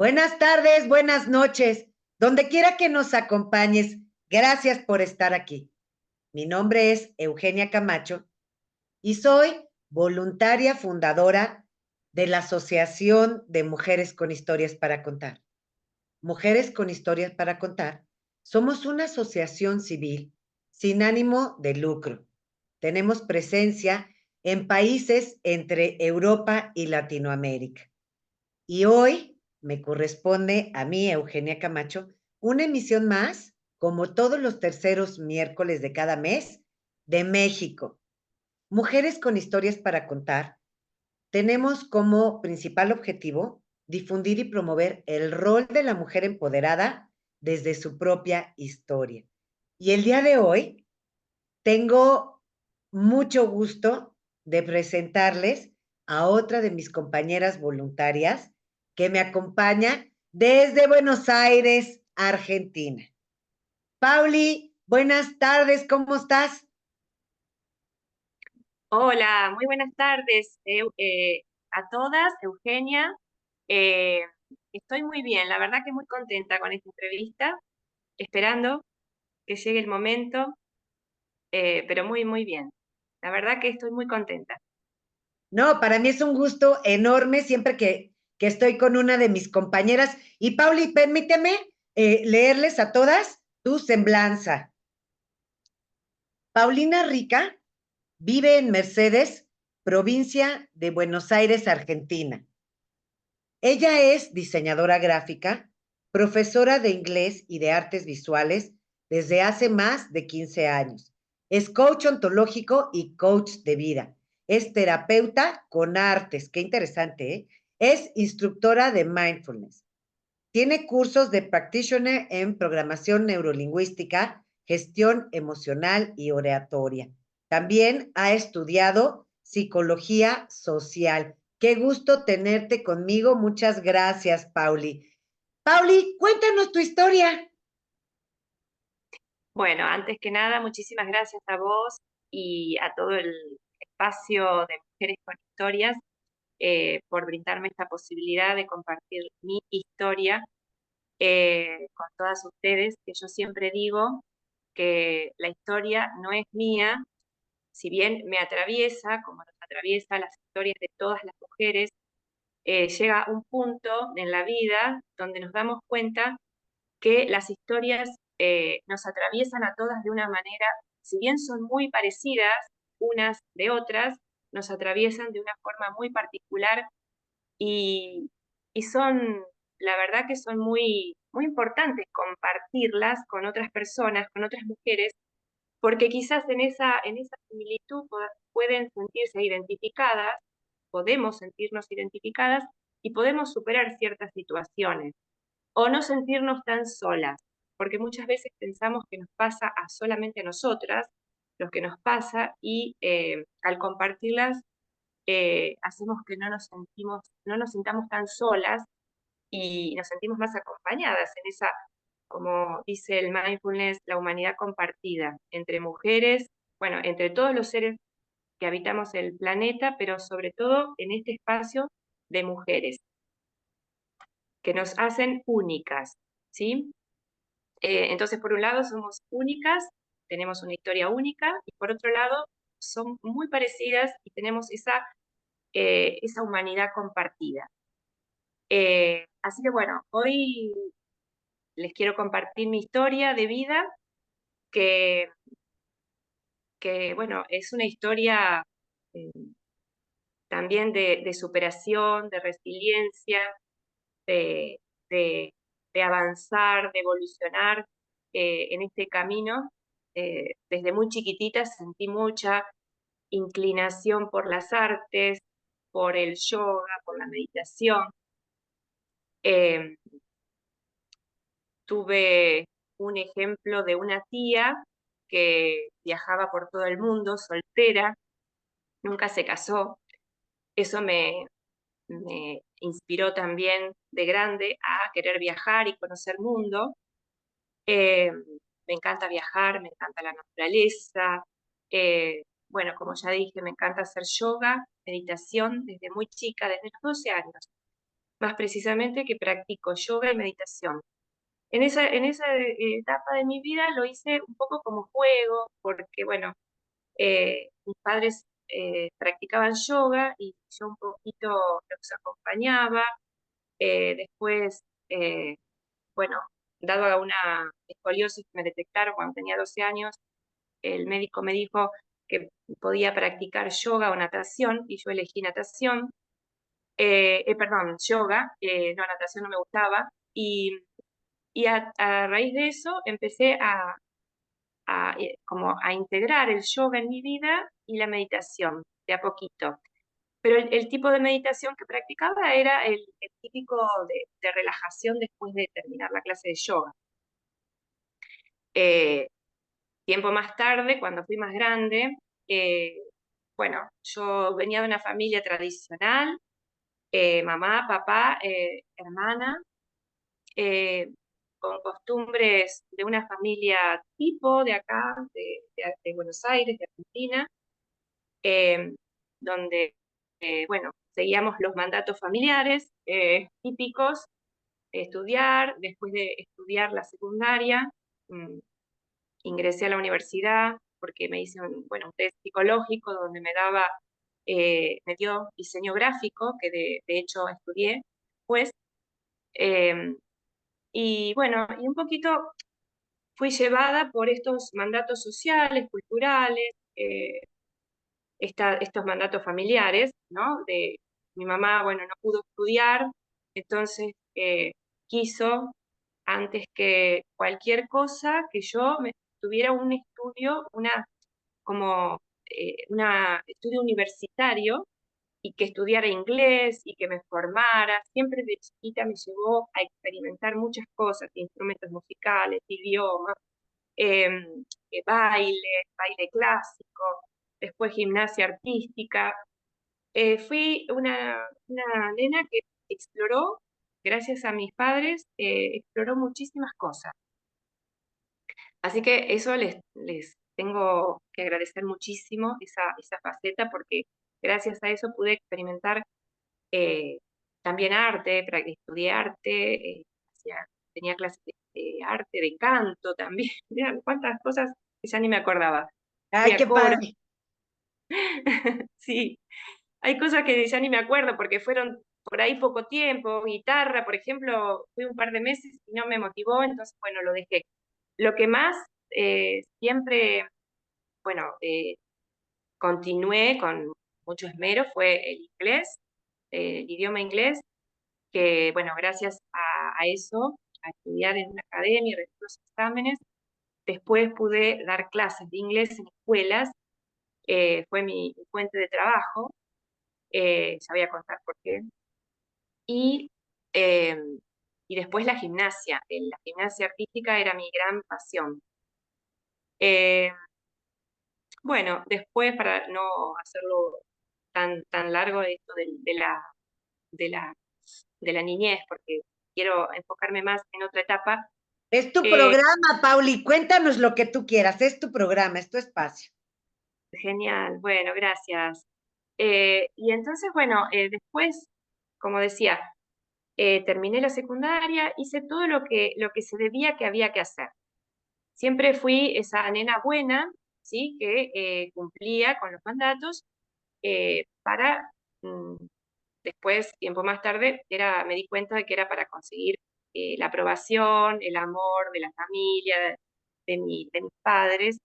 Buenas tardes, buenas noches, donde quiera que nos acompañes, gracias por estar aquí. Mi nombre es Eugenia Camacho y soy voluntaria fundadora de la Asociación de Mujeres con Historias para Contar. Mujeres con Historias para Contar somos una asociación civil sin ánimo de lucro. Tenemos presencia en países entre Europa y Latinoamérica. Y hoy me corresponde a mí, Eugenia Camacho, una emisión más, como todos los terceros miércoles de cada mes, de México. Mujeres con historias para contar. Tenemos como principal objetivo difundir y promover el rol de la mujer empoderada desde su propia historia. Y el día de hoy tengo mucho gusto de presentarles a otra de mis compañeras voluntarias que me acompaña desde Buenos Aires, Argentina. Pauli, buenas tardes, ¿cómo estás? Hola, muy buenas tardes a todas, Eugenia. Eh, Estoy muy bien, la verdad que muy contenta con esta entrevista, esperando que llegue el momento, pero muy bien. La verdad que estoy muy contenta. No, para mí es un gusto enorme siempre que estoy con una de mis compañeras. Y Pauli, permíteme leerles a todas tu semblanza. Paulina Rica vive en Mercedes, provincia de Buenos Aires, Argentina. Ella es diseñadora gráfica, profesora de inglés y de artes visuales desde hace más de 15 años. Es coach ontológico y coach de vida. Es terapeuta con artes, qué interesante, ¿eh? Es instructora de mindfulness. Tiene cursos de practitioner en programación neurolingüística, gestión emocional y oratoria. También ha estudiado psicología social. Qué gusto tenerte conmigo. Muchas gracias, Pauli. Pauli, cuéntanos tu historia. Bueno, antes que nada, muchísimas gracias a vos y a todo el espacio de Mujeres con Historias por brindarme esta posibilidad de compartir mi historia con todas ustedes, que yo siempre digo que la historia no es mía, si bien me atraviesa, como nos atraviesa las historias de todas las mujeres, llega un punto en la vida donde nos damos cuenta que las historias nos atraviesan a todas de una manera, si bien son muy parecidas unas de otras, nos atraviesan de una forma muy particular y, y son, la verdad que son muy importantes compartirlas con otras personas, con otras mujeres, porque quizás en esa similitud pueden sentirse identificadas, podemos sentirnos identificadas y podemos superar ciertas situaciones o no sentirnos tan solas, porque muchas veces pensamos que nos pasa a solamente a nosotras, lo que nos pasa, y al compartirlas hacemos que no nos sintamos tan solas y nos sentimos más acompañadas en esa, como dice el mindfulness, la humanidad compartida entre mujeres, bueno, entre todos los seres que habitamos el planeta, pero sobre todo en este espacio de mujeres, que nos hacen únicas, ¿sí? Entonces, por un lado, somos únicas, tenemos una historia única, y por otro lado, son muy parecidas y tenemos esa humanidad compartida. Así que bueno, hoy les quiero compartir mi historia de vida, que, que bueno, es una historia eh, también de superación, de resiliencia, de, de, de avanzar, de evolucionar en este camino. Desde muy chiquitita sentí mucha inclinación por las artes, por el yoga, por la meditación. Eh, Tuve un ejemplo de una tía que viajaba por todo el mundo, soltera, nunca se casó. Eso me inspiró también de grande a querer viajar y conocer mundo. Eh, Me encanta viajar, me encanta la naturaleza. Bueno, como ya dije, me encanta hacer yoga, meditación desde muy chica, desde los 12 años. más precisamente, que practico yoga y meditación. En esa etapa de mi vida lo hice un poco como juego, porque, bueno, mis padres practicaban yoga y yo un poquito los acompañaba. Después, bueno, dado a una escoliosis que me detectaron cuando tenía 12 años, el médico me dijo que podía practicar yoga o natación, y yo elegí natación, perdón, yoga, no, natación no me gustaba, y a raíz de eso empecé como a integrar el yoga en mi vida y la meditación, de a poquito. Pero el tipo de meditación que practicaba era el típico de relajación después de terminar la clase de yoga. Eh, Tiempo más tarde, cuando fui más grande, eh, bueno, yo venía de una familia tradicional, mamá, papá, hermana, eh, con costumbres de una familia tipo de acá, de Buenos Aires, de Argentina, eh, donde, bueno, seguíamos los mandatos familiares típicos, estudiar, después de estudiar la secundaria, mm, ingresé a la universidad porque me hice bueno, un test psicológico donde me dio diseño gráfico, que de hecho estudié, pues, eh, y bueno, y un poquito fui llevada por estos mandatos sociales, culturales, estos mandatos familiares, ¿no? De mi mamá, bueno, no pudo estudiar, entonces quiso, antes que cualquier cosa, que yo tuviera un estudio, como un estudio universitario, y que estudiara inglés y que me formara. Siempre de chiquita me llevó a experimentar muchas cosas, instrumentos musicales, idiomas, baile clásico, después gimnasia artística. Fui una nena que exploró, gracias a mis padres, exploró muchísimas cosas. Así que eso les tengo que agradecer muchísimo, esa faceta, porque gracias a eso pude experimentar eh, también arte, estudié arte, tenía clases de arte, de canto también, mirá cuántas cosas que ya ni me acordaba. Fui Ay, a qué coro, padre. sí, hay cosas que ya ni me acuerdo porque fueron por ahí poco tiempo. Guitarra, por ejemplo, fui un par de meses y no me motivó, entonces, bueno, lo dejé. Lo que más siempre, bueno, continué con mucho esmero fue el inglés, el idioma inglés, que, bueno, gracias a eso, a estudiar en una academia, rendir los exámenes, después pude dar clases de inglés en escuelas, fue mi fuente de trabajo, ya voy a contar por qué. Y, eh, y después la gimnasia artística era mi gran pasión. Eh, bueno, después, para no hacerlo tan largo, esto de la, de la niñez, porque quiero enfocarme más en otra etapa. Es tu eh, programa, Pauli. Cuéntanos lo que tú quieras. Es tu programa, es tu espacio. Genial, bueno, gracias. Y entonces, bueno, después, como decía, terminé la secundaria, hice todo lo que se debía que había que hacer. Siempre fui esa nena buena, ¿sí? Que cumplía con los mandatos para, mm, después, tiempo más tarde, me di cuenta de que era para conseguir la aprobación, el amor de la familia, de mis padres.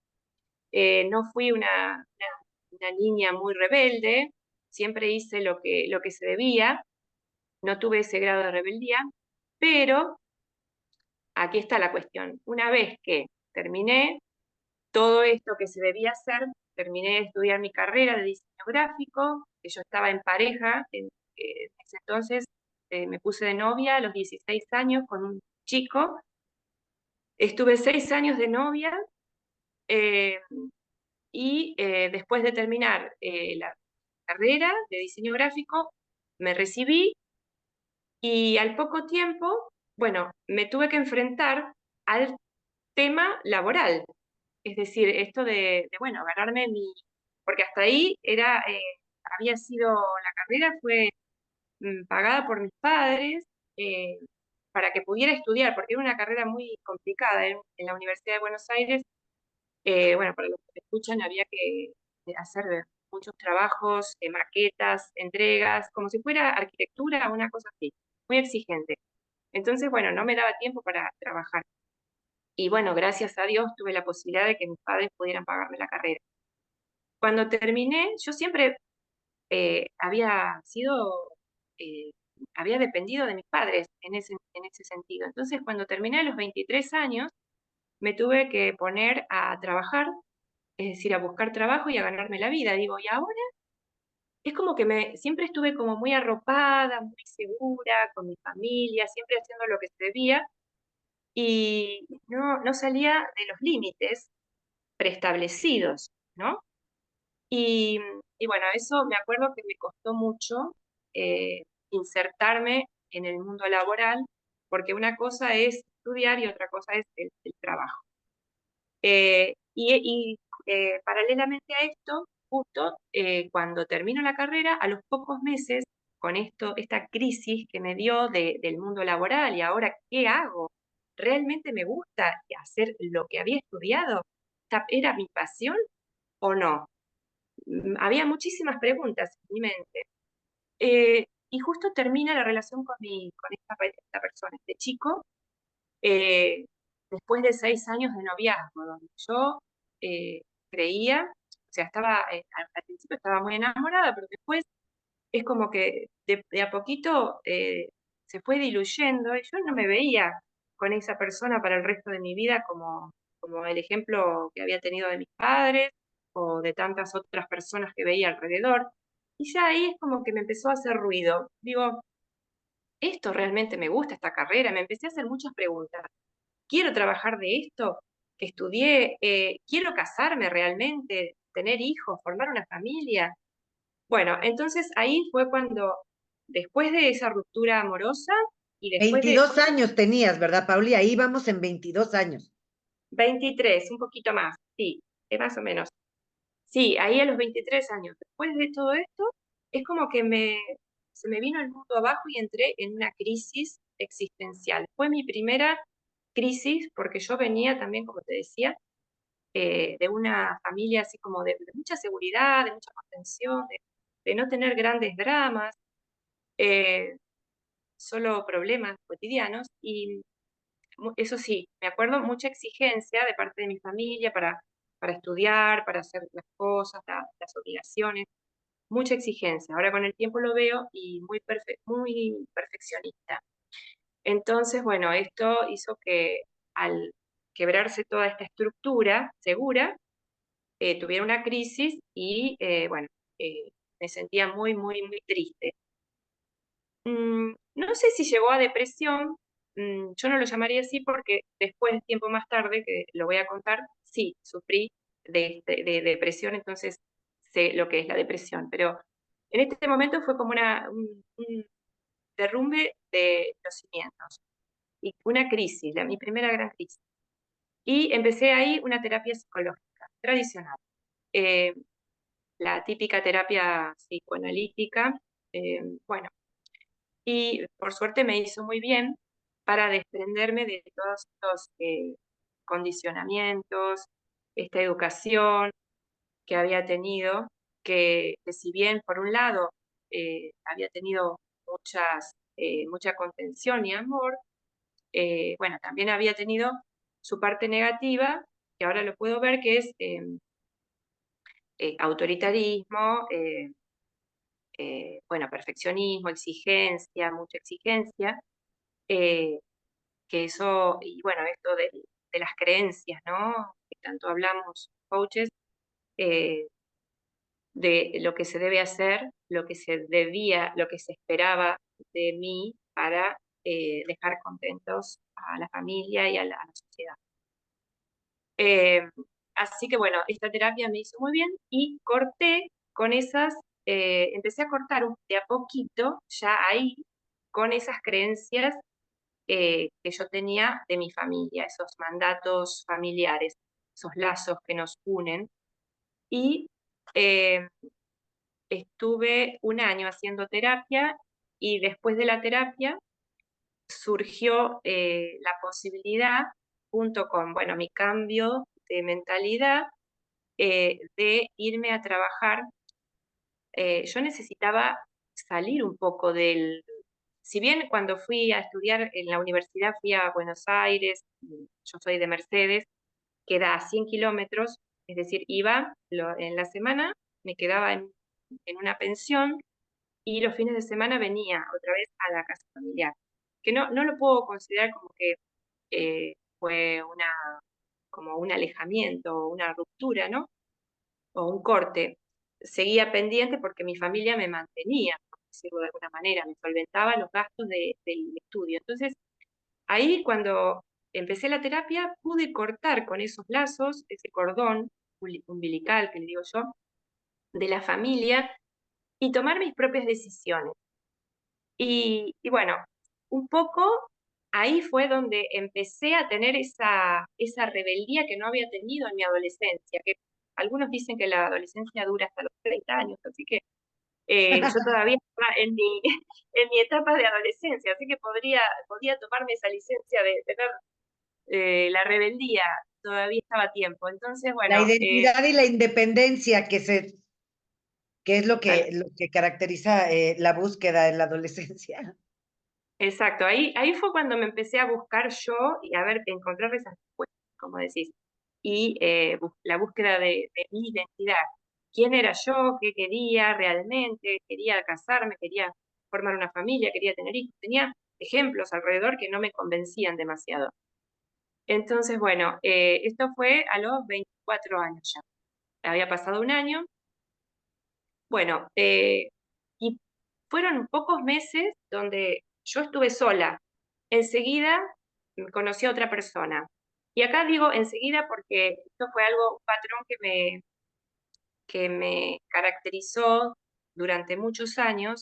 No fui una niña muy rebelde, siempre hice lo que se debía, no tuve ese grado de rebeldía, pero aquí está la cuestión. Una vez que terminé todo esto que se debía hacer, terminé de estudiar mi carrera de diseño gráfico, que yo estaba en pareja, en ese entonces me puse de novia a los 16 años con un chico, estuve 6 años de novia, eh, y después de terminar la carrera de diseño gráfico, me recibí y al poco tiempo, bueno, me tuve que enfrentar al tema laboral. Es decir, esto bueno, porque hasta ahí había sido, la carrera fue pagada por mis padres, para que pudiera estudiar, porque era una carrera muy complicada en la Universidad de Buenos Aires. Bueno, para los que me escuchan, había que hacer muchos trabajos, maquetas, entregas, como si fuera arquitectura, una cosa así, muy exigente. Entonces, bueno, no me daba tiempo para trabajar. Y bueno, gracias a Dios tuve la posibilidad de que mis padres pudieran pagarme la carrera. Cuando terminé, yo siempre había sido, eh, había dependido de mis padres en ese sentido. Entonces, cuando terminé a los 23 años, me tuve que poner a trabajar, es decir, a buscar trabajo y a ganarme la vida. Digo, y ahora es como que siempre estuve como muy arropada, muy segura, con mi familia, siempre haciendo lo que se debía, y no salía de los límites preestablecidos, ¿no? Y, y bueno, eso me acuerdo que me costó mucho eh, insertarme en el mundo laboral, porque una cosa es estudiar y otra cosa es el trabajo. Paralelamente a esto, justo cuando termino la carrera, a los pocos meses, con esta crisis que me dio del mundo laboral y ahora, ¿qué hago? ¿Realmente me gusta hacer lo que había estudiado? ¿Era mi pasión o no? Había muchísimas preguntas en mi mente. Y justo termina la relación con esta persona, este chico, eh, después de 6 años de noviazgo, donde yo creía, o sea, al principio estaba muy enamorada, pero después es como que de a poquito se fue diluyendo y yo no me veía con esa persona para el resto de mi vida como el ejemplo que había tenido de mis padres o de tantas otras personas que veía alrededor. Y ya ahí es como que me empezó a hacer ruido. Digo, ¿esto realmente me gusta, esta carrera? Me empecé a hacer muchas preguntas. ¿Quiero trabajar de esto que estudié? ¿Quiero casarme realmente? ¿Tener hijos? ¿Formar una familia? Bueno, entonces ahí fue cuando, después de esa ruptura amorosa y después de 22 años tenías, ¿verdad, Pauli? Ahí vamos en 22 años. 23, un poquito más, sí, más o menos. Sí, ahí a los 23 años. Después de todo esto, es como que se me vino el mundo abajo y entré en una crisis existencial. Fue mi primera crisis porque yo venía también, como te decía, de una familia así como de mucha seguridad, de mucha contención, de no tener grandes dramas, eh, solo problemas cotidianos. Y eso sí, me acuerdo mucha exigencia de parte de mi familia para estudiar, para hacer las cosas, las obligaciones, mucha exigencia. Ahora con el tiempo lo veo y muy perfeccionista. Entonces, bueno, esto hizo que al quebrarse toda esta estructura segura, tuviera una crisis y, bueno, me sentía muy triste. No sé si llegó a depresión, yo no lo llamaría así porque después, tiempo más tarde, que lo voy a contar, sí, sufrí de depresión, entonces sé lo que es la depresión, pero en este momento fue como un derrumbe de los cimientos y una crisis, mi primera gran crisis. Y empecé ahí una terapia psicológica tradicional. Eh, la típica terapia psicoanalítica, bueno, y por suerte me hizo muy bien para desprenderme de todos estos condicionamientos, esta educación que había tenido, que si bien por un lado había tenido mucha contención y amor, bueno, también había tenido su parte negativa, que ahora lo puedo ver, que es autoritarismo, bueno, perfeccionismo, exigencia, mucha exigencia, eh, que eso, y bueno, esto de las creencias, ¿no? Que tanto hablamos, coaches, eh, de lo que se debe hacer, lo que se debía, lo que se esperaba de mí para dejar contentos a la familia y a la sociedad. Eh, Así que bueno, esta terapia me hizo muy bien y corté con empecé a cortar de a poquito, ya ahí, con esas creencias que yo tenía de mi familia, esos mandatos familiares, esos lazos que nos unen. Y eh, estuve un año haciendo terapia Y después de la terapia surgió la posibilidad, junto con, bueno, mi cambio de mentalidad, de irme a trabajar. Yo necesitaba salir un poco del... Si bien cuando fui a estudiar en la universidad fui a Buenos Aires, yo soy de Mercedes, queda a 100 kilómetros, es decir, iba en la semana, me quedaba en una pensión y los fines de semana venía otra vez a la casa familiar. Que no lo puedo considerar como que fue como un alejamiento, una ruptura, ¿no? O un corte. Seguía pendiente porque mi familia me mantenía, por decirlo de alguna manera, me solventaba los gastos del estudio. Entonces, ahí cuando empecé la terapia pude cortar con esos lazos, ese cordón umbilical que le digo yo, de la familia y tomar mis propias decisiones. Y bueno, un poco ahí fue donde empecé a tener esa rebeldía que no había tenido en mi adolescencia, que algunos dicen que la adolescencia dura hasta los 30 años, así que yo todavía estaba en mi etapa de adolescencia, así que podía tomarme esa licencia de tener la rebeldía, todavía estaba a tiempo. Entonces, La bueno, identidad y la independencia que es tal lo que caracteriza la búsqueda en la adolescencia. exacto, ahí fue cuando me empecé a buscar yo y a ver, encontrar esas respuestas, como decís, y la búsqueda de mi identidad. ¿Quién era yo? ¿Qué quería realmente? ¿Quería casarme? ¿Quería formar una familia? ¿Quería tener hijos? Tenía ejemplos alrededor que no me convencían demasiado. Entonces, bueno, esto fue a los 24 años ya. Había pasado un año. Bueno, y fueron pocos meses donde yo estuve sola. Enseguida conocí a otra persona. Y acá digo enseguida porque esto fue algo, un patrón que me caracterizó durante muchos años,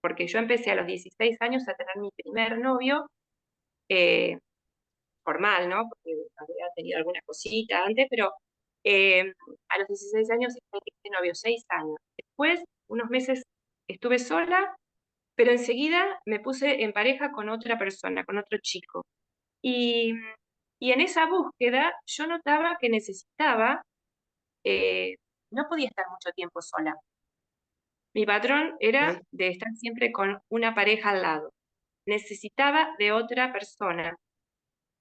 porque yo empecé a los 16 años a tener mi primer novio eh, formal, ¿no? Porque había tenido alguna cosita antes, pero a los 16 años este novio, 6 años. Después, unos meses estuve sola, pero enseguida me puse en pareja con otra persona, con otro chico. Y, y en esa búsqueda yo notaba que necesitaba, no podía estar mucho tiempo sola. Mi patrón era ¿Ok? de estar siempre con una pareja al lado. Necesitaba de otra persona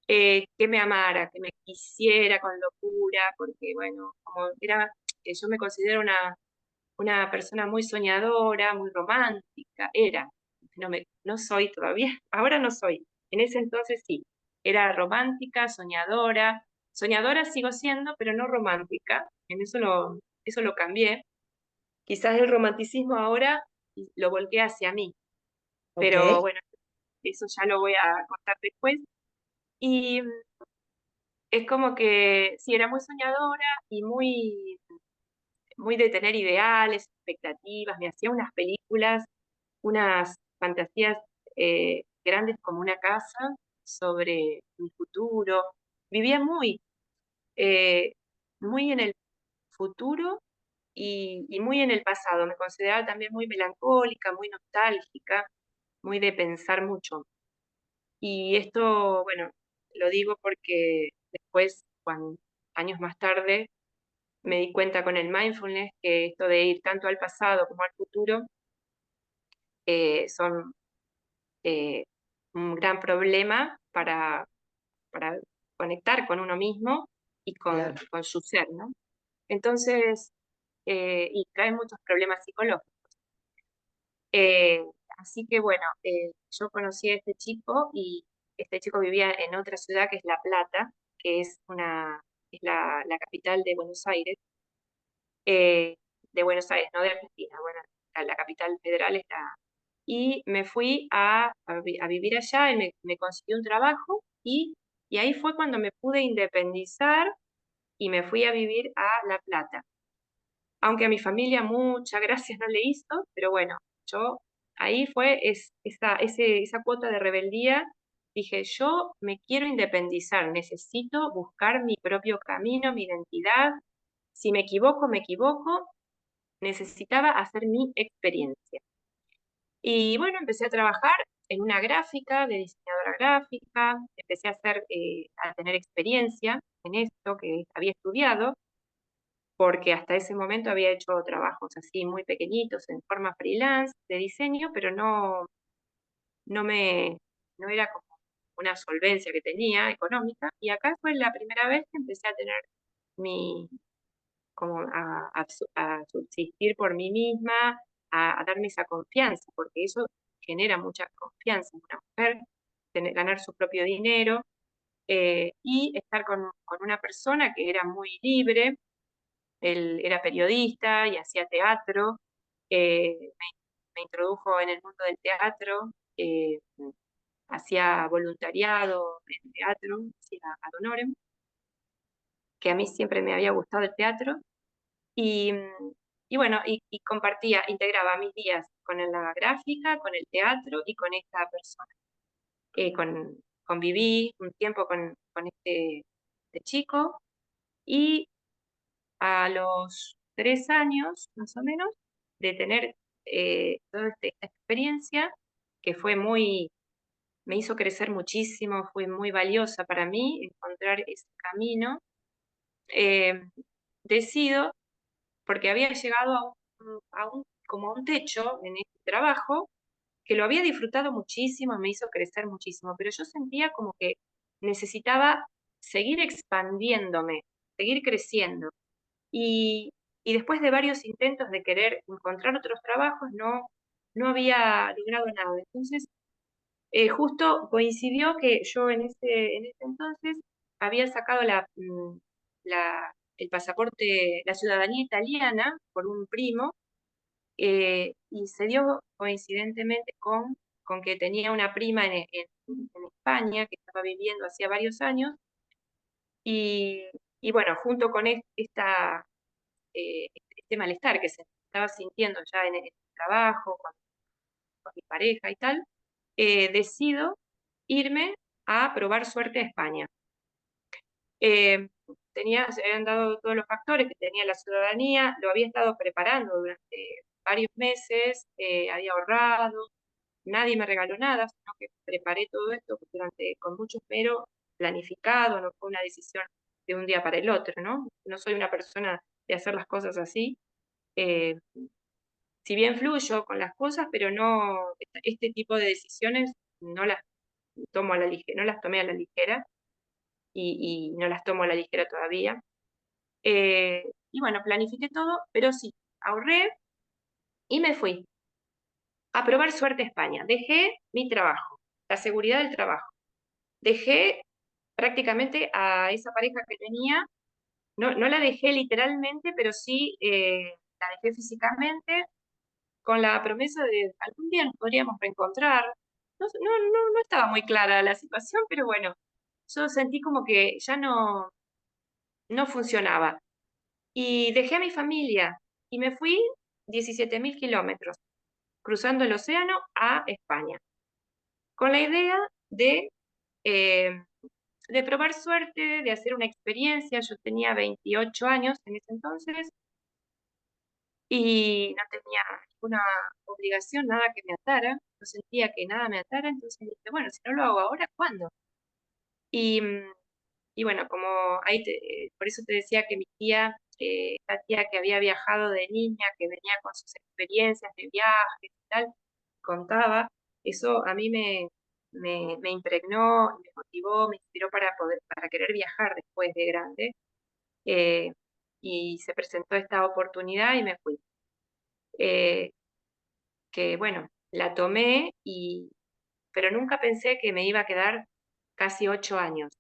que me amara, que me quisiera con locura, porque bueno, como era, yo me considero una persona muy soñadora, muy romántica, era, no soy todavía, ahora no soy, en ese entonces sí, era romántica, soñadora sigo siendo, pero no romántica, eso lo cambié, quizás el romanticismo ahora lo volqué hacia mí, ¿Ok? pero bueno, eso ya lo voy a contar después. Y es como que sí, era muy soñadora y muy de tener ideales, expectativas, me hacía unas películas, unas fantasías grandes como una casa sobre mi futuro. Vivía eh, muy en el futuro y muy en el pasado. Me consideraba también muy melancólica, muy nostálgica, muy de pensar mucho. Y esto, bueno, lo digo porque después, años más tarde, me di cuenta con el mindfulness que esto de ir tanto al pasado como al futuro son eh, un gran problema para conectar con uno mismo y Claro. con su ser, ¿no? Entonces, y trae muchos problemas psicológicos. Eh, Así que bueno, yo conocí a este chico y este chico vivía en otra ciudad que es La Plata, que es la capital de Buenos Aires, no de Argentina, bueno, la capital federal está. Y me fui a vivir allá, y me consiguió un trabajo y ahí fue cuando me pude independizar y me fui a vivir a La Plata. Aunque a mi familia muchas gracias no le hizo, pero bueno, yo ahí fue esa cuota de rebeldía. Dije, yo me quiero independizar, necesito buscar mi propio camino, mi identidad. Si me equivoco, me equivoco, necesitaba hacer mi experiencia. Y bueno, empecé a trabajar en una gráfica, de diseñadora gráfica, empecé a tener experiencia en esto que había estudiado, porque hasta ese momento había hecho trabajos así muy pequeñitos en forma freelance de diseño, pero no me, no era como una solvencia que tenía económica. Y acá fue la primera vez que empecé a tener mi, como a subsistir por mí misma, a darme esa confianza, porque eso genera mucha confianza en una mujer, ganar su propio dinero, y estar con una persona que era muy libre. Él era periodista y hacía teatro, me introdujo en el mundo del teatro, hacía voluntariado en teatro, hacía ad honorem, que a mí siempre me había gustado el teatro. Y, y bueno, y compartía, integraba mis días con la gráfica, con el teatro y con esta persona. Conviví un tiempo con este chico, y a los 3 años, más o menos, de tener toda esta experiencia, que me hizo crecer muchísimo, fue muy valiosa para mí encontrar ese camino, eh, decido, porque había llegado como a un techo en este trabajo, que lo había disfrutado muchísimo, me hizo crecer muchísimo, pero yo sentía como que necesitaba seguir expandiéndome, seguir creciendo. Y, y después de varios intentos de querer encontrar otros trabajos, no había logrado nada. Entonces, justo coincidió que yo en ese entonces había sacado el pasaporte, la ciudadanía italiana por un primo, y se dio coincidentemente con que tenía una prima en España que estaba viviendo hacía varios años, y, y bueno, junto con este malestar que se estaba sintiendo ya en el trabajo, con mi pareja y tal, decido irme a probar suerte a España. Eh, se habían dado todos los factores, que tenía la ciudadanía, lo había estado preparando durante varios meses, había ahorrado, nadie me regaló nada, sino que preparé todo esto con mucho esmero, planificado, no fue una decisión de un día para el otro, ¿no? No soy una persona de hacer las cosas así. Eh, si bien fluyo con las cosas, pero no, este tipo de decisiones no las tomo a la ligera, no las tomé a la ligera, y no las tomo a la ligera todavía. Y bueno, planifiqué todo, pero sí, ahorré y me fui a probar suerte a España. Dejé mi trabajo, la seguridad del trabajo. Dejé prácticamente a esa pareja que tenía, no la dejé literalmente, pero sí la dejé físicamente, con la promesa de algún día nos podríamos reencontrar. No estaba muy clara la situación, pero bueno, yo sentí como que ya no funcionaba. Y dejé a mi familia y me fui 17.000 kilómetros, cruzando el océano a España, con la idea eh, de probar suerte, de hacer una experiencia. Yo tenía 28 años en ese entonces y no tenía ninguna obligación, nada que me atara, no sentía que nada me atara, entonces dije, bueno, si no lo hago ahora, ¿cuándo? Y, y bueno, por eso te decía que mi tía, esta tía que había viajado de niña, que venía con sus experiencias de viajes y tal, contaba, eso a mí me impregnó, me motivó, me inspiró para querer viajar después de grande. eh, y se presentó esta oportunidad y me fui. Eh, que bueno, la tomé, pero nunca pensé que me iba a quedar casi 8 años.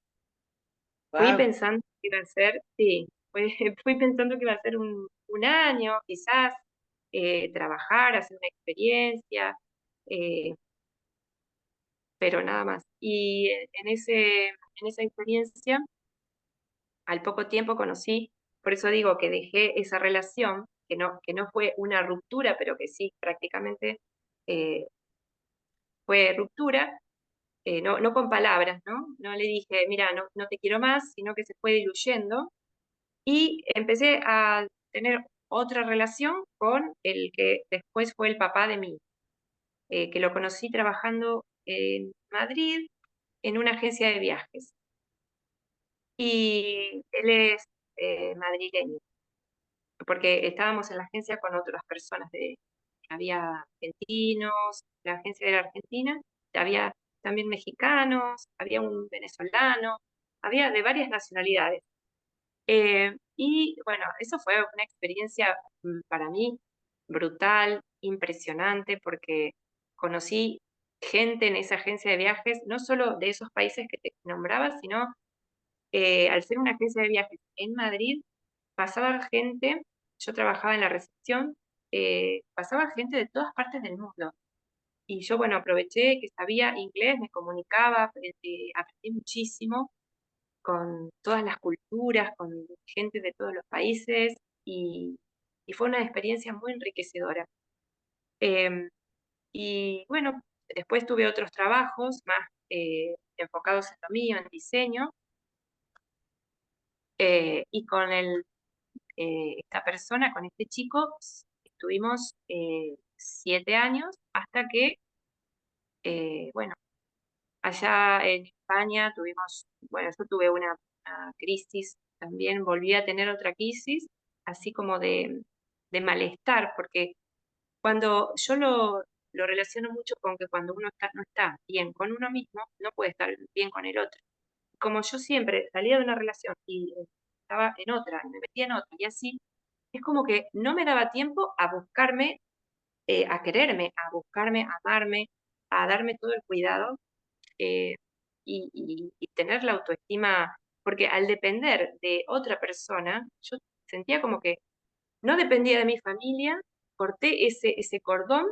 Fui Wow. pensando que iba a ser, sí, fui pensando que iba a ser un año, quizás, trabajar, hacer una experiencia, eh, pero nada más. Y en esa experiencia, al poco tiempo conocí, por eso digo que dejé esa relación, que no fue una ruptura, pero que sí, prácticamente eh, fue ruptura, no con palabras, ¿no? No le dije, mira, no te quiero más, sino que se fue diluyendo. Y empecé a tener otra relación con el que después fue el papá de mí. que lo conocí trabajando en Madrid en una agencia de viajes. Y él es madrileño, porque estábamos en la agencia con otras personas, había argentinos, la agencia era argentina, había también mexicanos, había un venezolano, había de varias nacionalidades. Y bueno, eso fue una experiencia para mí brutal, impresionante, porque conocí gente en esa agencia de viajes, no solo de esos países que te nombraba, sino al ser una agencia de viajes en Madrid, pasaba gente, yo trabajaba en la recepción, pasaba gente de todas partes del mundo. Y yo, bueno, aproveché que sabía inglés, me comunicaba, aprendí muchísimo con todas las culturas, con gente de todos los países y fue una experiencia muy enriquecedora. Em, y bueno, después tuve otros trabajos más enfocados en lo mío, en diseño, y con esta persona, con este chico, estuvimos 7 años hasta que, bueno, allá en España tuvimos, bueno, yo tuve una crisis también, volví a tener otra crisis, así como de malestar, porque cuando yo lo relaciono mucho con que cuando uno no está bien con uno mismo, no puede estar bien con el otro. Como yo siempre salía de una relación y estaba en otra, y me metía en otra, y así, es como que no me daba tiempo a buscarme, a quererme, a buscarme, a amarme, a darme todo el cuidado eh, y tener la autoestima, porque al depender de otra persona, yo sentía como que no dependía de mi familia, corté ese cordón,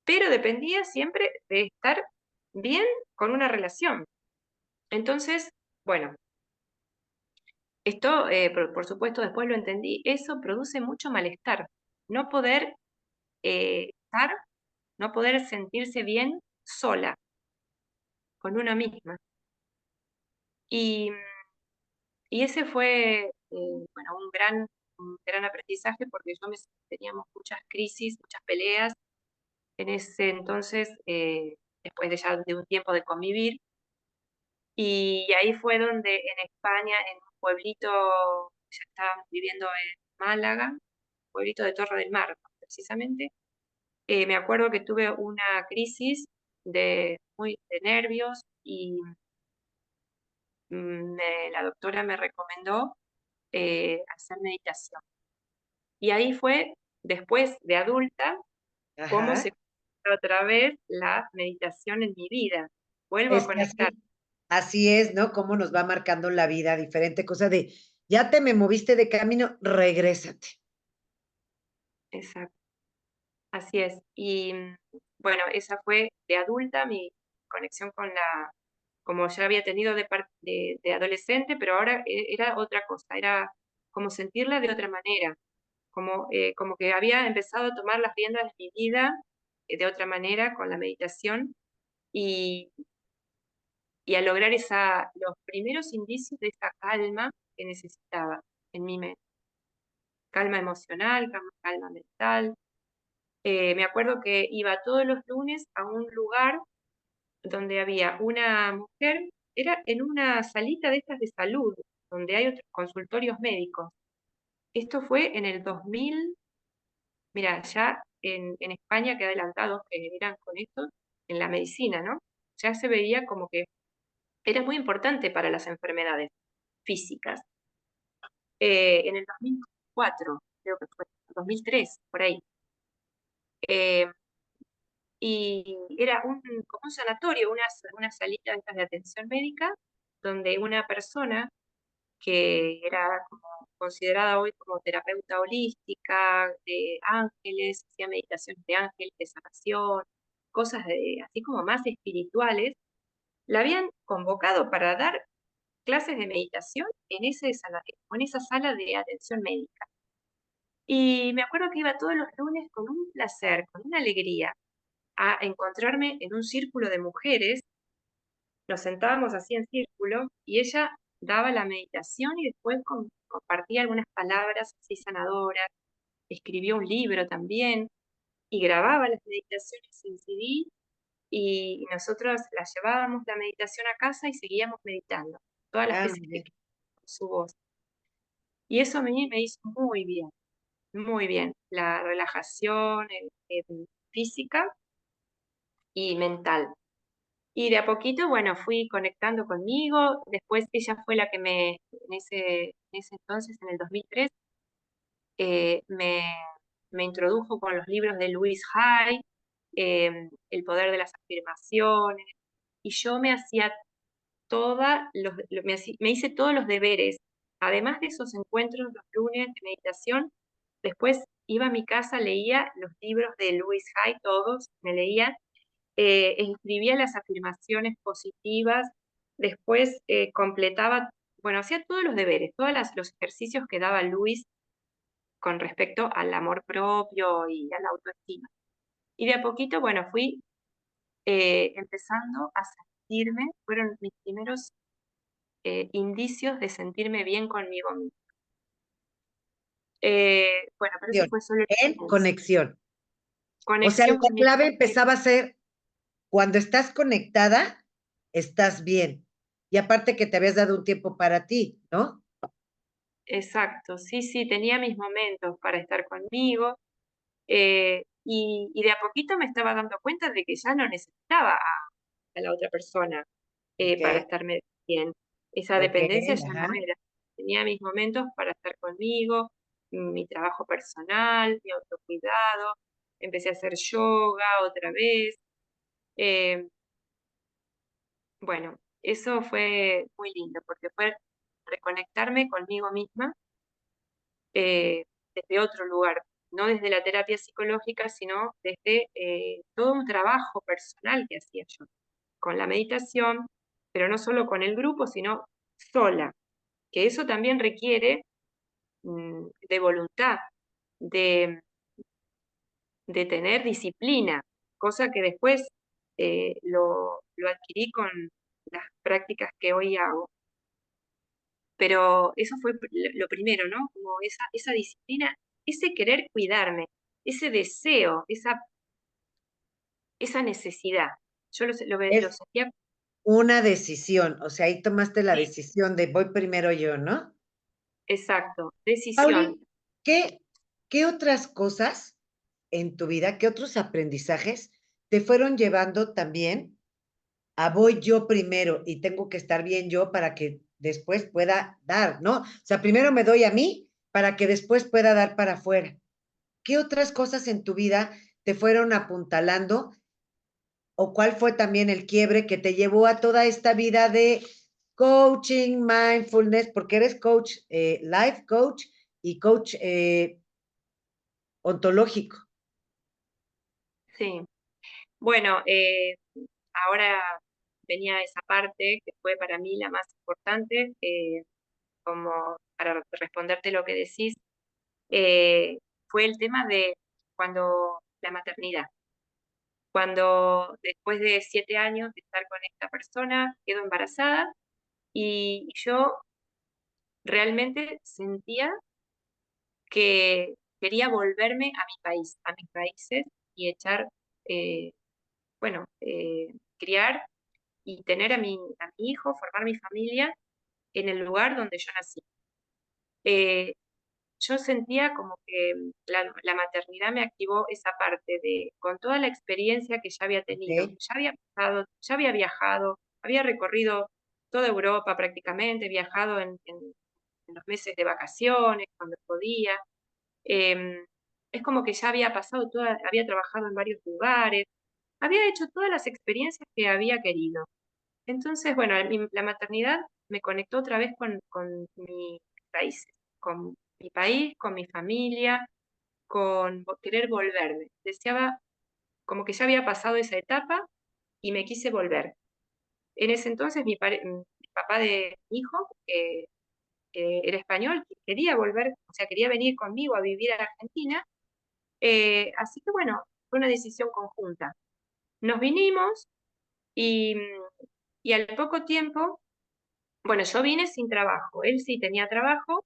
pero dependía siempre de estar bien con una relación. Entonces, bueno, esto, por supuesto, después lo entendí, eso produce mucho malestar. No poder estar, no poder sentirse bien sola, con una misma. Y Y ese fue, bueno, un gran aprendizaje porque teníamos muchas crisis, muchas peleas en ese entonces, después de ya de un tiempo de convivir. Y ahí fue donde en España, en un pueblito, ya estábamos viviendo en Málaga, pueblito de Torre del Mar, precisamente. Me acuerdo que tuve una crisis de nervios y la doctora me recomendó hacer meditación. Y ahí fue, después de adulta, cómo Ajá. se conecta otra vez la meditación en mi vida. Vuelvo a Es que conectar. así es, ¿no? Cómo nos va marcando la vida, diferente cosa de, ya te me moviste de camino, regrésate. Exacto, así es. Y bueno, esa fue de adulta mi conexión con como ya había tenido de adolescente, pero ahora era otra cosa, era como sentirla de otra manera, como que había empezado a tomar las riendas de mi vida de otra manera con la meditación y, y a lograr los primeros indicios de esa calma que necesitaba en mi mente. Calma emocional, calma mental. Me acuerdo que iba todos los lunes a un lugar donde había una mujer, era en una salita de estas de salud, donde hay otros consultorios médicos. Esto fue en el 2000, mira, ya en España, que adelantados que eran con esto, en la medicina, ¿no? Ya se veía como que era muy importante para las enfermedades físicas. En el 2004, creo que fue, 2003, por ahí. Eh, y era como un sanatorio, una salita de estas de atención médica, donde una persona que era como considerada hoy como terapeuta holística, de ángeles, hacía meditaciones de ángeles, de sanación, cosas así como más espirituales, la habían convocado para dar clases de meditación en esa sala de atención médica. Y me acuerdo que iba todos los lunes con un placer, con una alegría, a encontrarme en un círculo de mujeres, nos sentábamos así en círculo y ella daba la meditación y después compartía algunas palabras así sanadoras, escribió un libro también y grababa las meditaciones en CD y nosotros la llevábamos la meditación a casa y seguíamos meditando, todas las Ah, veces muy que bien. con su voz. Y eso a mí me hizo muy bien, la relajación física y mental. Y de a poquito, bueno, fui conectando conmigo, después ella fue la que en ese entonces, en el 2003, me introdujo con los libros de Louise Hay, El poder de las afirmaciones, y yo me hacía me hice todos los deberes. Además de esos encuentros los lunes de meditación, después iba a mi casa, leía los libros de Louise Hay, todos, me leía, escribía las afirmaciones positivas, después completaba, bueno, hacía todos los deberes, los ejercicios que daba Louise con respecto al amor propio y a la autoestima. Y de a poquito, bueno, fui empezando a sentirme, fueron mis primeros indicios de sentirme bien conmigo misma. Bueno, pero eso fue solo el En comienzo. conexión. O sea, Conexión la conmigo. clave empezaba a ser cuando estás conectada, estás bien. Y aparte que te habías dado un tiempo para ti, ¿no? Exacto, sí, sí, tenía mis momentos para estar conmigo, y de a poquito me estaba dando cuenta de que ya no necesitaba a la otra persona Ok, para estarme bien. Esa ok, dependencia ya no ajá. era. Tenía mis momentos para estar conmigo, mi trabajo personal, mi autocuidado. Empecé a hacer yoga otra vez. eh, bueno, eso fue muy lindo porque fue reconectarme conmigo misma eh, desde otro lugar, no desde la terapia psicológica, sino desde todo un trabajo personal que hacía yo, con la meditación, pero no solo con el grupo, sino sola, que eso también requiere de voluntad, de, de tener disciplina, cosa que después lo adquirí con las prácticas que hoy hago. Pero eso fue lo primero, ¿no? Como esa disciplina, ese querer cuidarme, ese deseo, esa necesidad. Yo lo Es sentía, una decisión, o sea, ahí tomaste la sí, decisión de voy primero yo, ¿no? exacto, decisión. Pauli, ¿qué otras cosas en tu vida, qué otros aprendizajes te fueron llevando también a voy yo primero y tengo que estar bien yo para que después pueda dar, ¿no? O sea, primero me doy a mí para que después pueda dar para afuera. ¿Qué otras cosas en tu vida te fueron apuntalando o cuál fue también el quiebre que te llevó a toda esta vida de coaching, mindfulness, porque eres coach, life coach y coach ontológico? Sí. Bueno, ahora venía esa parte que fue para mí la más importante, como para responderte lo que decís, eh, fue el tema de cuando la maternidad. Cuando después de 7 años de estar con esta persona, quedo embarazada y yo realmente sentía que quería volverme a mi país, a mis raíces y echar, eh, bueno, criar y tener a mi hijo, formar mi familia en el lugar donde yo nací. Eh, yo sentía como que la maternidad me activó esa parte de, con toda la experiencia que ya había tenido, ¿Ok? ya había pasado, ya había viajado, había recorrido toda Europa prácticamente, viajado en los meses de vacaciones, cuando podía. em, es como que ya había pasado había trabajado en varios lugares, había hecho todas las experiencias que había querido. Entonces, bueno, la maternidad me conectó otra vez con mis raíces, con mi país, con mi familia, con querer volverme. Deseaba, como que ya había pasado esa etapa y me quise volver. En ese entonces mi papá de mi hijo, que era español, quería volver, o sea, quería venir conmigo a vivir a Argentina. Así que bueno, fue una decisión conjunta. Nos vinimos y al poco tiempo, bueno, yo vine sin trabajo, él sí tenía trabajo,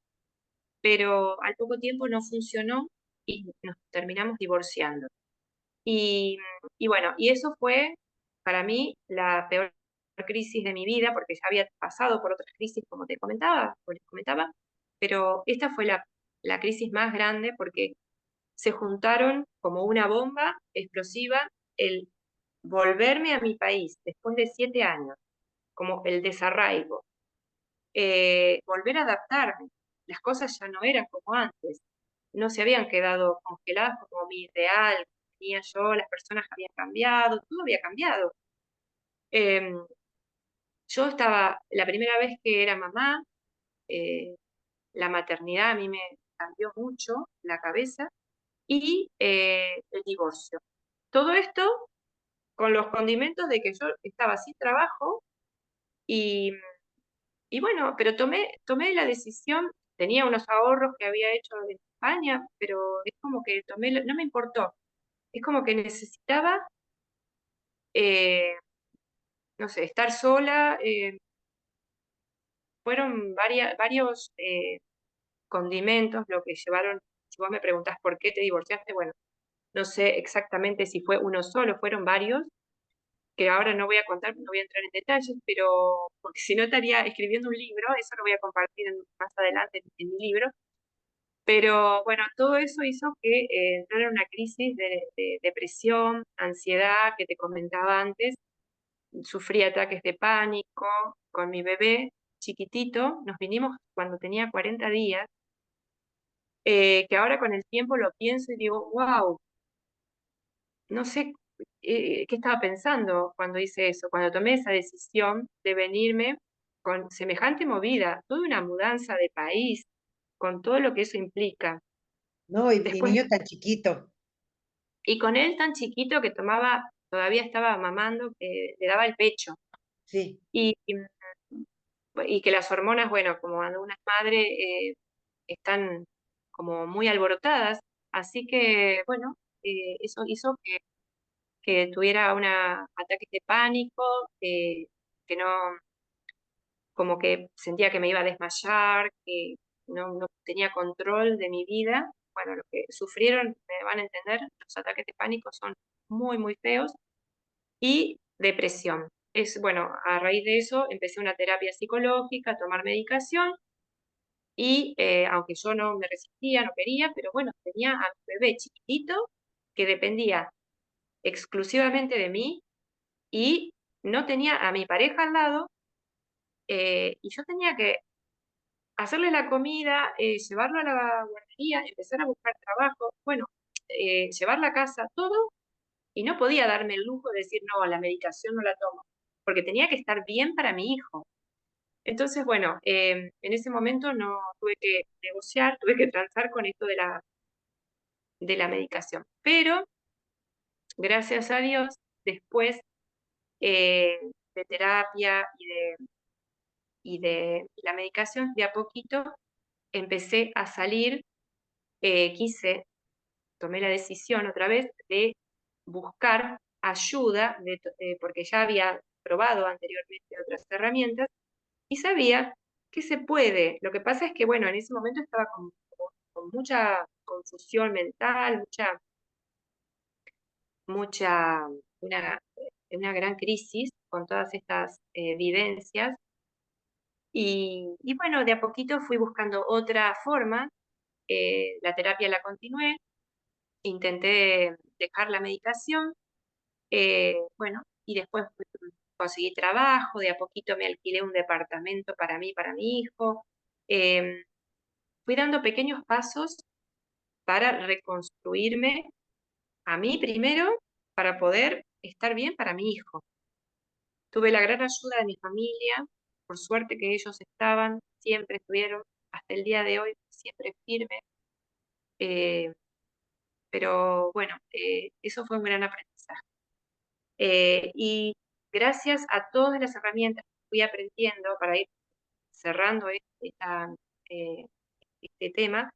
pero al poco tiempo no funcionó y nos terminamos divorciando. Y, y bueno, y eso fue para mí la peor crisis de mi vida, porque ya había pasado por otras crisis, como te comentaba, o les comentaba, pero esta fue la crisis más grande porque se juntaron como una bomba explosiva el volverme a mi país después de 7 años, como el desarraigo, volver a adaptarme. Las cosas ya no eran como antes, no se habían quedado congeladas como mi ideal, que tenía yo, las personas habían cambiado, todo había cambiado. Em, yo estaba, la primera vez que era mamá, eh, la maternidad a mí me cambió mucho la cabeza y el divorcio. Todo esto con los condimentos de que yo estaba sin trabajo y, y bueno, pero tomé la decisión, tenía unos ahorros que había hecho en España, pero es como que no me importó, es como que necesitaba, eh, no sé, estar sola, fueron varios condimentos lo que llevaron, si vos me preguntás por qué te divorciaste, bueno, no sé exactamente si fue uno solo, fueron varios, que ahora no voy a contar, no voy a entrar en detalles, pero porque si no estaría escribiendo un libro, eso lo voy a compartir más adelante en mi libro, pero bueno, todo eso hizo que entrara en una crisis de depresión, ansiedad, que te comentaba antes, sufrí ataques de pánico con mi bebé chiquitito, nos vinimos cuando tenía 40 días, que ahora con el tiempo lo pienso y digo, wow, no sé qué estaba pensando cuando hice eso, cuando tomé esa decisión de venirme con semejante movida, toda una mudanza de país, con todo lo que eso implica. No, y Después, niño tan chiquito. y con él tan chiquito que tomaba, todavía estaba mamando, que le daba el pecho. Sí. Y que las hormonas, bueno, como algunas madres, están como muy alborotadas, así que, bueno, eso hizo que tuviera ataques de pánico, que no, como que sentía que me iba a desmayar, que no tenía control de mi vida. Bueno, lo que sufrieron, me van a entender, los ataques de pánico son muy, muy feos, y depresión. Bueno, a raíz de eso empecé una terapia psicológica, a tomar medicación, y aunque yo no me resistía, no quería, pero bueno, tenía a mi bebé chiquitito que dependía exclusivamente de mí y no tenía a mi pareja al lado, y yo tenía que hacerle la comida, llevarlo a la guardería, empezar a buscar trabajo, bueno, llevar la casa, todo, y no podía darme el lujo de decir, no, la medicación no la tomo, porque tenía que estar bien para mi hijo. Entonces, bueno, en ese momento no tuve que negociar, tuve que transar con esto de la medicación. Pero, gracias a Dios, después eh, de terapia y de la medicación, de a poquito empecé a salir, tomé la decisión otra vez de buscar ayuda, porque ya había probado anteriormente otras herramientas y sabía que se puede. Lo que pasa es que, bueno, en ese momento estaba con mucha confusión mental, mucha, una gran crisis con todas estas vivencias. Y bueno, de a poquito fui buscando otra forma. La terapia la continué, intenté dejar la medicación, bueno, y después conseguí trabajo, de a poquito me alquilé un departamento para mí, para mi hijo. Em, Fui dando pequeños pasos para reconstruirme a mí primero, para poder estar bien para mi hijo. Tuve la gran ayuda de mi familia, por suerte que ellos estaban, siempre estuvieron, hasta el día de hoy, siempre firmes. eh, pero bueno, eso fue un gran aprendizaje. Y gracias a todas las herramientas que fui aprendiendo para ir cerrando eh, este tema,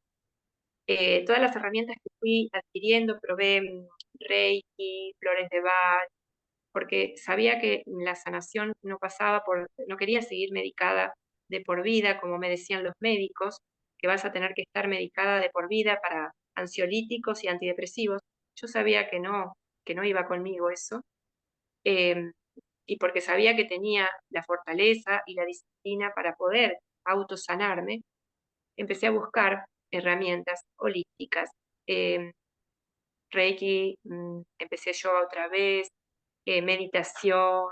todas las herramientas que fui adquiriendo, probé Reiki, flores de Bach, porque sabía que la sanación no quería seguir medicada de por vida, como me decían los médicos, que vas a tener que estar medicada de por vida para ansiolíticos y antidepresivos. Yo sabía que no iba conmigo eso. y porque sabía que tenía la fortaleza y la disciplina para poder autosanarme, empecé a buscar herramientas holísticas. Reiki, empecé yoga otra vez, meditación,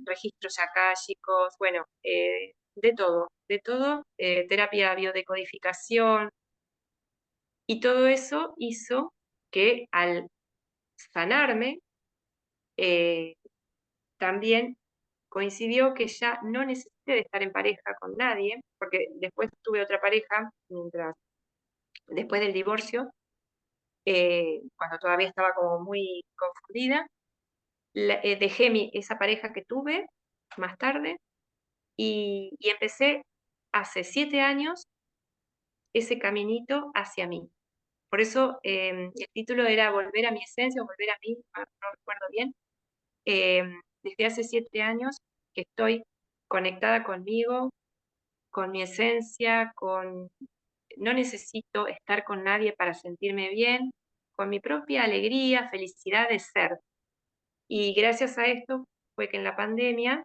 registros akáshicos, bueno, de todo, terapia biodecodificación, y todo eso hizo que al sanarme, eh, también coincidió que ya no necesité de estar en pareja con nadie, porque después tuve otra pareja, después del divorcio, cuando todavía estaba como muy confundida, dejé esa pareja que tuve más tarde y empecé hace 7 años ese caminito hacia mí. Por eso el título era Volver a mi esencia o Volver a mí, no recuerdo bien. Desde hace 7 años que estoy conectada conmigo, con mi esencia, no necesito estar con nadie para sentirme bien, con mi propia alegría, felicidad de ser. Y gracias a esto fue que en la pandemia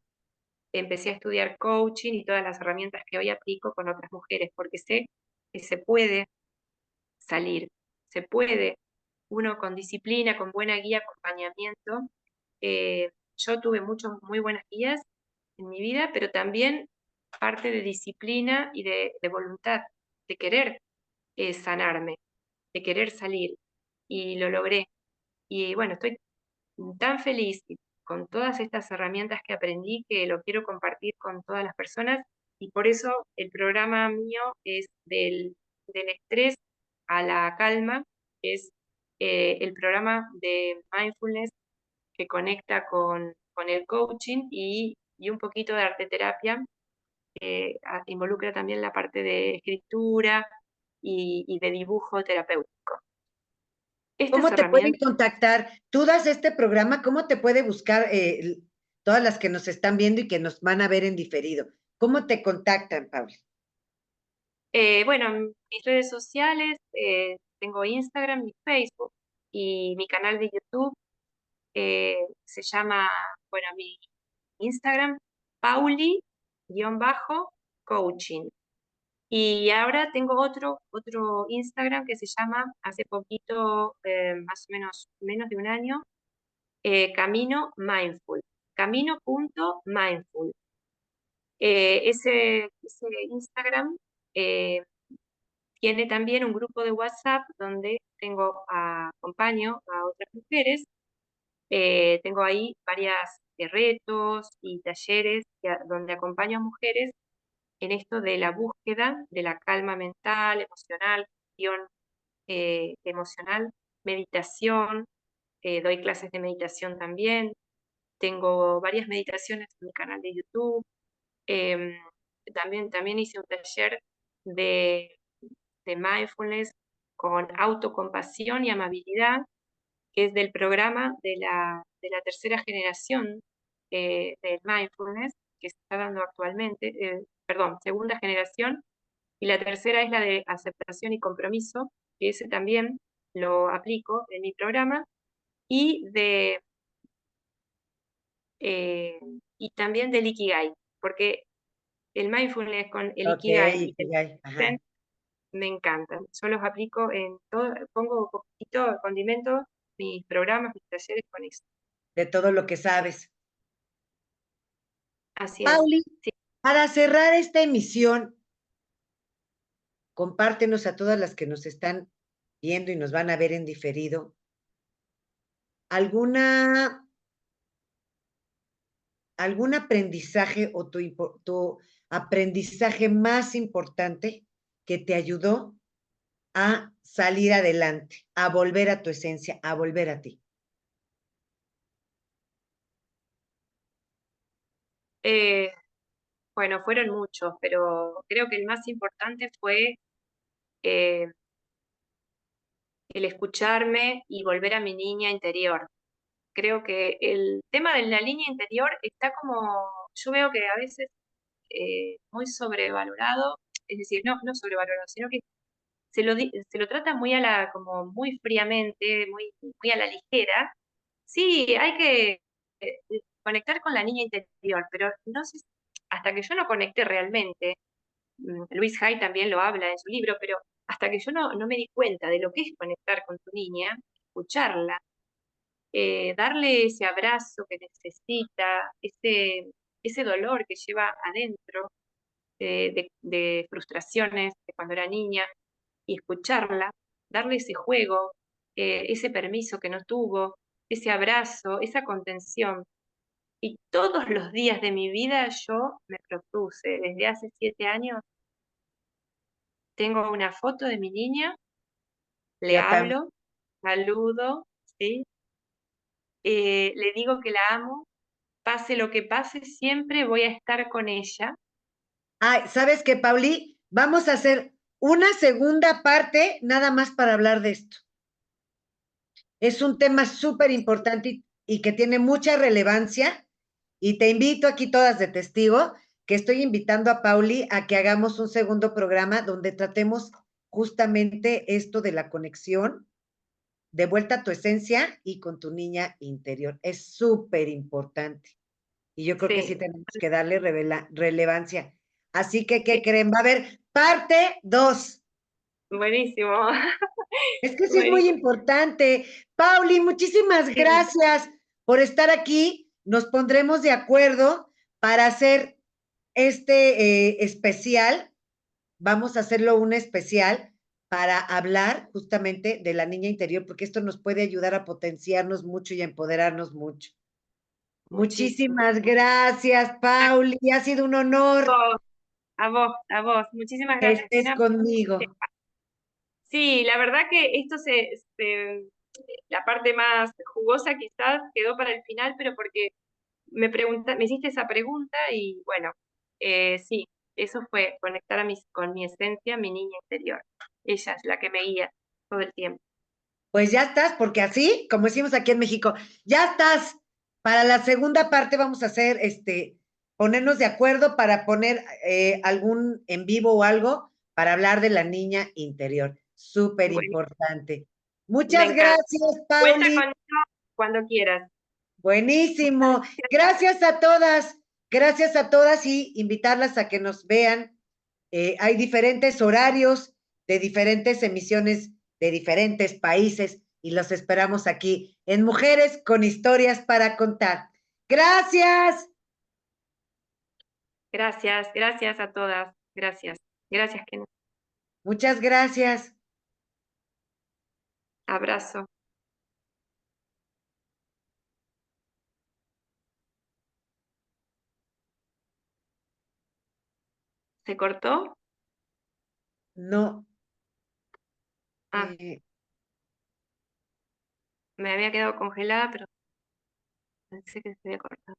empecé a estudiar coaching y todas las herramientas que hoy aplico con otras mujeres, porque sé que se puede salir, se puede, uno con disciplina, con buena guía, acompañamiento. Yo tuve muy buenas guías en mi vida, pero también parte de disciplina y de voluntad, de querer sanarme, de querer salir, y lo logré. Y bueno, estoy tan feliz con todas estas herramientas que aprendí que lo quiero compartir con todas las personas, y por eso el programa mío es del estrés a la calma, es el programa de mindfulness que conecta con el coaching y un poquito de arte terapia, involucra también la parte de escritura y de dibujo terapéutico. Estas ¿Cómo te pueden herramientas, contactar? Tú das este programa, ¿cómo te puede buscar todas las que nos están viendo y que nos van a ver en diferido? ¿Cómo te contactan, Paula? bueno, en mis redes sociales, tengo Instagram y Facebook, y mi canal de YouTube se llama, bueno, mi Instagram, Pauli-coaching. Y ahora tengo otro Instagram que se llama, hace poquito, más o menos de un año, Camino Mindful, camino.mindful. Ese Instagram eh, tiene también un grupo de WhatsApp donde acompaño a otras mujeres. Tengo ahí varias retos y talleres donde acompaño a mujeres en esto de la búsqueda de la calma mental, emocional, gestión emocional, meditación. Doy clases de meditación también. Tengo varias meditaciones en mi canal de YouTube. Em, también hice un taller de, de mindfulness con autocompasión y amabilidad, que es del programa de la tercera generación del mindfulness que se está dando actualmente, perdón, segunda generación, y la tercera es la de aceptación y compromiso, que ese también lo aplico en mi programa, y eh, y también del Ikigai, porque el mindfulness con el Ok, Ikigai y el Ikigai, Zen ajá. me encantan. Yo los aplico en todo, pongo un poquito de condimento mis programas, mis talleres con eso. De todo lo que sabes. Así es. Pauli, Sí. para cerrar esta emisión, compártenos a todas las que nos están viendo y nos van a ver en diferido, alguna, algún aprendizaje o tu aprendizaje más importante que te ayudó a salir adelante, a volver a tu esencia, a volver a ti. Eh, bueno, fueron muchos, pero creo que el más importante fue eh, el escucharme y volver a mi niña interior. Creo que el tema de la niña interior está como, yo veo que a veces muy sobrevalorado, es decir, no sobrevalorado, sino que se lo trata como muy fríamente, muy a la ligera. Sí, hay que conectar con la niña interior, pero no sé, hasta que yo no conecté realmente, Luis Hay también lo habla en su libro, pero hasta que yo no me di cuenta de lo que es conectar con tu niña, escucharla, darle ese abrazo que necesita, ese dolor que lleva adentro, de frustraciones de cuando era niña, y escucharla, darle ese juego, ese permiso que no tuvo, ese abrazo, esa contención. Y todos los días de mi vida yo me propuse, desde hace 7 años, tengo una foto de mi niña, le Yo también. hablo, saludo, ¿sí? Le digo que la amo, pase lo que pase, siempre voy a estar con ella. Ay, ¿sabes qué, Pauli? Vamos a hacer una segunda parte nada más para hablar de esto. Es un tema súper importante y que tiene mucha relevancia. Y te invito aquí todas de testigo, que estoy invitando a Pauli a que hagamos un segundo programa donde tratemos justamente esto de la conexión, de vuelta a tu esencia y con tu niña interior. Es súper importante. Y yo creo que sí Sí, tenemos que darle relevancia. Así que, ¿qué creen? Va a haber parte 2. buenísimo. Es que sí es muy Buenísimo. importante. Pauli, muchísimas Sí, gracias por estar aquí. Nos pondremos de acuerdo para hacer este especial. Vamos a hacerlo un especial para hablar justamente de la niña interior, porque esto nos puede ayudar a potenciarnos mucho y a empoderarnos mucho. muchísimo. Muchísimas gracias, Pauli. Ha sido un honor vos, a vos, a vos. Muchísimas que gracias, estés Gina. conmigo. Sí, la verdad que esto la parte más jugosa quizás quedó para el final, pero porque me hiciste esa pregunta y bueno, sí, eso fue conectar con mi esencia, mi niña interior. Ella es la que me guía todo el tiempo. Pues ya estás, porque así, como decimos aquí en México, ya estás. Para la segunda parte vamos a hacer, ponernos de acuerdo para poner algún en vivo o algo para hablar de la niña interior. Súper Bueno, importante. me Muchas encanta. gracias, Cuenta Pauli. conmigo cuando quieras. Buenísimo. Gracias a todas. Gracias a todas y invitarlas a que nos vean. Hay diferentes horarios de diferentes emisiones de diferentes países y los esperamos aquí en Mujeres con Historias para Contar. Gracias. Gracias, gracias a todas. Gracias. Gracias, que Muchas gracias. abrazo. ¿Se cortó? No. Ah, eh, me había quedado congelada, pero pensé que se había cortado.